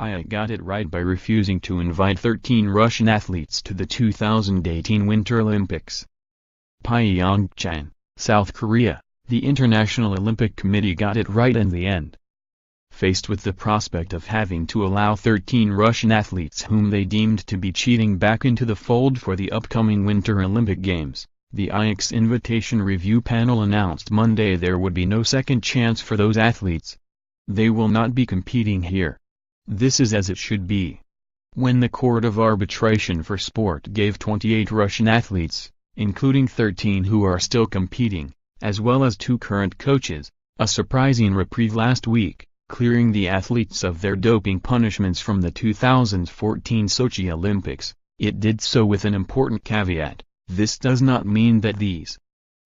IOC got it right by refusing to invite 13 Russian athletes to the 2018 Winter Olympics. PYEONGCHANG, South Korea, the International Olympic Committee got it right in the end. Faced with the prospect of having to allow 13 Russian athletes whom they deemed to be cheating back into the fold for the upcoming Winter Olympic Games, the IOC's Invitation Review Panel announced Monday there would be no second chance for those athletes. They will not be competing here. This is as it should be. When the Court of Arbitration for Sport gave 28 Russian athletes, including 13 who are still competing, as well as 2 current coaches, a surprising reprieve last week, clearing the athletes of their doping punishments from the 2014 Sochi Olympics, it did so with an important caveat: this does not mean that these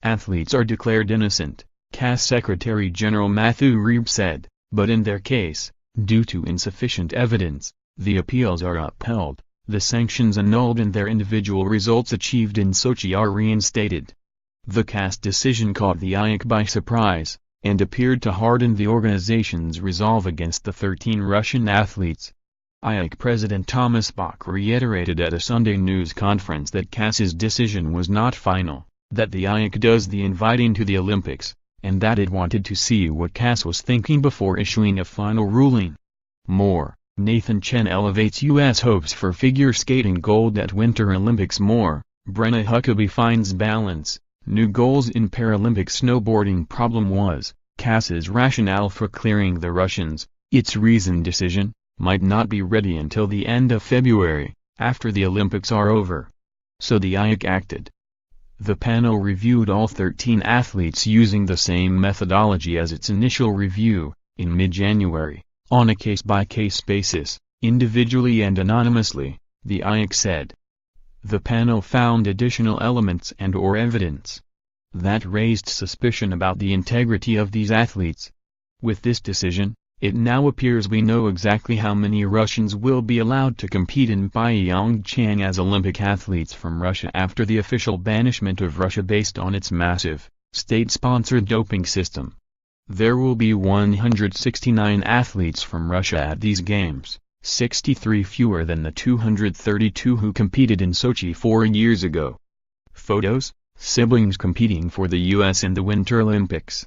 athletes are declared innocent, CAS Secretary General Matthew Reeb said, but in their case, due to insufficient evidence, the appeals are upheld, the sanctions annulled and their individual results achieved in Sochi are reinstated. The CAS decision caught the IOC by surprise, and appeared to harden the organization's resolve against the 13 Russian athletes. IOC President Thomas Bach reiterated at a Sunday news conference that CAS's decision was not final, that the IOC does the inviting to the Olympics, and that it wanted to see what CAS was thinking before issuing a final ruling. More, Nathan Chen elevates U.S. hopes for figure skating gold at Winter Olympics. More, Brenna Huckabee finds balance, new goals in Paralympic snowboarding. Problem was, CAS's rationale for clearing the Russians, its reasoned decision, might not be ready until the end of February, after the Olympics are over. So the IOC acted. The panel reviewed all 13 athletes using the same methodology as its initial review, in mid-January, on a case-by-case basis, individually and anonymously, the IOC said. The panel found additional elements and/or evidence that raised suspicion about the integrity of these athletes. With this decision, it now appears we know exactly how many Russians will be allowed to compete in PYEONGCHANG as Olympic athletes from Russia after the official banishment of Russia based on its massive, state-sponsored doping system. There will be 169 athletes from Russia at these games, 63 fewer than the 232 who competed in Sochi 4 years ago. Photos: siblings competing for the U.S. in the Winter Olympics.